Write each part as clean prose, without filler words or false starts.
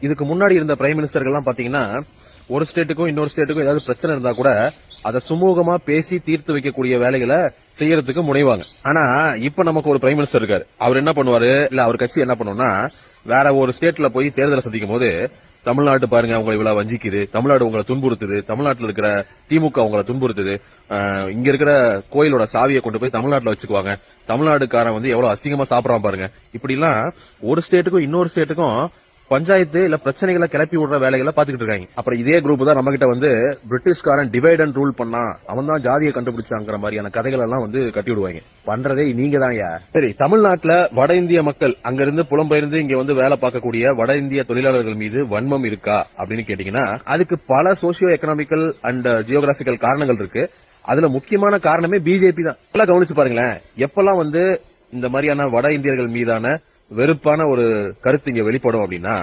இதுக்கு முன்னாடி இருந்த பிரைம் மினிஸ்டர்கள்லாம் பாத்தீங்கன்னா ஒரு ஸ்டேட்டுக்கும் இன்னொரு ஸ்டேட்டுக்கும் ஏதாவது பிரச்சனை இருந்தா கூட அதை சுமூகமா பேசி தீர்த்து வைக்கக்கூடிய வேலைகளை செய்யறதுக்கு முனைவாங்க. ஆனா இப்ப நமக்கு ஒரு பிரைம் மினிஸ்டர் இருக்காரு. அவர் என்ன பண்ணுவாரு, இல்ல அவர் கட்சி என்ன பண்ணுவோம்னா, வேற ஒரு ஸ்டேட்ல போய் தேர்தலை சந்திக்கும் போது தமிழ்நாட்டு பாருங்க உங்களை இவ்வளவு வஞ்சிக்குது, தமிழ்நாடு உங்களை துன்புறுத்துது, தமிழ்நாட்டில் இருக்கிற திமுக உங்களை துன்புறுத்துது, இங்க இருக்கிற கோயிலோட சாவியை கொண்டு போய் தமிழ்நாட்டுல வச்சுக்குவாங்க, தமிழ்நாடுக்காரன் வந்து எவ்வளவு அசிங்கமா சாப்பிடறான் பாருங்க, இப்படி எல்லாம் ஒரு ஸ்டேட்டுக்கும் இன்னொரு ஸ்டேட்டுக்கும் பஞ்சாயத்து இல்ல பிரச்சனைகளை கிளப்பி விடுற வேலைகளை பாத்துக்கிட்டு இருக்காங்க. அப்புறம் இதே குரூப் தான் நம்ம கிட்ட வந்து பிரிட்டிஷ்காரன் டிவைட் அண்ட் ரூல் பண்ணா, அவன் தான் ஜாதியை கண்டுபிடிச்சாங்கிற மாதிரியான கதைகள் எல்லாம் வந்து கட்டி விடுவாங்க. பண்றதே நீங்க தான். சரி, தமிழ்நாட்டுல வட இந்திய மக்கள் அங்கிருந்து புலம்பெயர்ந்து இங்க வந்து வேலை பார்க்கக்கூடிய வட இந்திய தொழிலாளர்கள் மீது வன்மம் இருக்கா அப்படின்னு கேட்டீங்கன்னா அதுக்கு பல சோசியோ எக்கனாமிக்கல் அண்ட் ஜியோகிராபிக்கல் காரணங்கள் இருக்கு. அதுல முக்கியமான காரணமே பிஜேபி தான். எல்லாம் கவனிச்சு பாருங்களேன், எப்பெல்லாம் வந்து இந்த மாதிரியான வட இந்தியர்கள் மீதான வெறுப்பான ஒரு கருத்து இங்க வெளிப்படும் அப்படின்னா,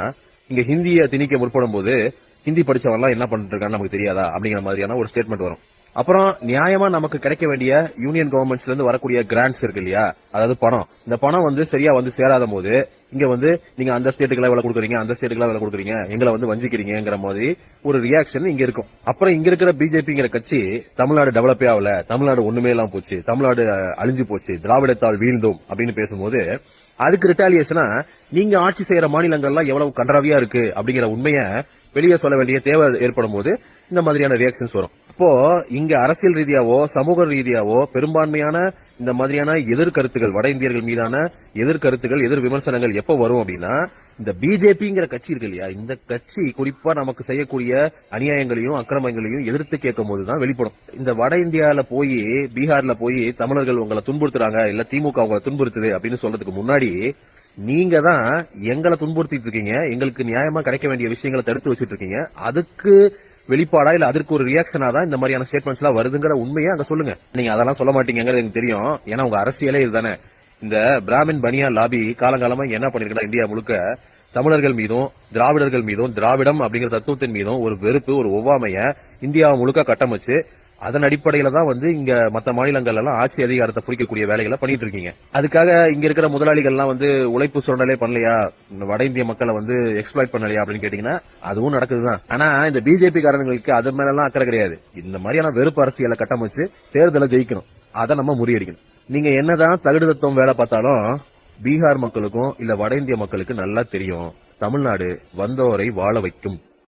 இங்க ஹிந்தியை திணிக்க முற்படும் போது ஹிந்தி படிச்சவன்லாம் என்ன பண்ணிட்டு இருக்கான்னு நமக்கு தெரியாதா அப்படிங்கிற மாதிரியான ஒரு ஸ்டேட்மெண்ட் வரும். அப்புறம் நியாயமா நமக்கு கிடைக்க வேண்டிய யூனியன் கவர்மெண்ட்ஸ்ல இருந்து வரக்கூடிய கிராண்ட்ஸ் இருக்கு இல்லையா, அதாவது பணம், இந்த பணம் வந்து சரியா வந்து சேராத போது இங்க வந்து நீங்க அந்த ஸ்டேட்டுக்கு வேலை கொடுக்குறீங்க, அந்த ஸ்டேட்டுக்கு வேலை கொடுக்குறீங்க, எங்களை வந்து வஞ்சிக்கிறீங்கிற மாதிரி ஒரு ரியாக்ஷன் இங்க இருக்கும். அப்புறம் இங்க இருக்கிற பிஜேபிங்கிற கட்சி தமிழ்நாடு டெவலப்பே ஆகல, தமிழ்நாடு ஒண்ணுமே இல்லாம போச்சு, தமிழ்நாடு அழிஞ்சு போச்சு, திராவிடத்தால் வீழ்ந்தோம் அப்படின்னு பேசும்போது அதுக்கு ரிட்டாலியேஷனா நீங்க ஆட்சி செய்யற மாநிலங்கள்லாம் எவ்வளவு கன்றாவியா இருக்கு அப்படிங்கிற உண்மைய வெளியே சொல்ல வேண்டிய தேவை ஏற்படும் போது இந்த மாதிரியான ரியாக்ஷன்ஸ் வரும். அப்போ இங்க அரசியல் ரீதியாவோ சமூக ரீதியாவோ பெரும்பான்மையான இந்த மாதிரியான எதிர்கருத்துகள், வட இந்தியர்கள் மீதான எதிர்கருத்துகள், எதிர் விமர்சனங்கள் எப்ப வரும் அப்படின்னா, இந்த பிஜேபிங்கிற கட்சி இருக்கு இல்லையா, இந்த கட்சி குறிப்பா நமக்கு செய்யக்கூடிய அநியாயங்களையும் அக்கிரமங்களையும் எதிர்த்து கேட்கும் போதுதான் வெளிப்படும். இந்த வட இந்தியால போய் பீகார்ல போய் தமிழர்கள் உங்களை துன்புறுத்துறாங்க, இல்ல திமுக உங்களை துன்புறுத்துது அப்படின்னு சொல்றதுக்கு முன்னாடி நீங்க தான் எங்களை துன்புறுத்திட்டு இருக்கீங்க, எங்களுக்கு நியாயமா கிடைக்க வேண்டிய விஷயங்களை தடுத்து வச்சிட்டு இருக்கீங்க, அதுக்கு வெளிப்பாடா இல்ல அதற்கு ஒரு ரியாக்ஷனா தான் இந்த மாதிரியான ஸ்டேட்மெண்ட்ஸ் எல்லாம் வருதுங்கிற உண்மையை அங்க சொல்லுங்க. நீங்க அதெல்லாம் சொல்ல மாட்டீங்கிறது எனக்கு தெரியும், ஏன்னா உங்க அரசியலே இதுதானே. இந்த பிராமின் பனியா லாபி காலங்காலமா என்ன பண்ணிருக்கா, இந்தியா முழுக்க தமிழர்கள் மீதும் திராவிடர்கள் மீதும் திராவிடம் அப்படிங்கிற தத்துவத்தின் மீதும் ஒரு வெறுப்பு, ஒரு ஒவ்வாமைய இந்தியா முழுக்க கட்டமைச்சு அதன் அடிப்படையில தான் வந்து இங்க மத்த மாநிலங்கள் எல்லாம் ஆட்சி அதிகாரத்தை பிடிக்கக்கூடிய வேலைகளை பண்ணிட்டு இருக்கீங்க. அதுக்காக இங்க இருக்கிற முதலாளிகள் எல்லாம் வந்து உழைப்பு சுரண்டலே பண்ணலையா, வட இந்திய மக்களை வந்து எக்ஸ்பிளாய்ட் பண்ணலையா அப்படின்னு கேட்டீங்கன்னா அதுவும் நடக்குதுதான். ஆனா இந்த பிஜேபி காரங்களுக்கு அது மேல எல்லாம் அக்கறை கிடையாது. இந்த மாதிரியான வெறுப்பு அரசியலை கட்டமைச்சு தேர்தலை ஜெயிக்கணும், அதை நம்ம முறியடிக்கணும். நீங்க என்னதான் தகுடு தத்துவம் வேலை பார்த்தாலும் பீகார் மக்களுக்கும் இல்ல வட இந்திய மக்களுக்கு நல்லா தெரியும், தமிழ்நாடு வந்தோரை வாழ வைக்கும்.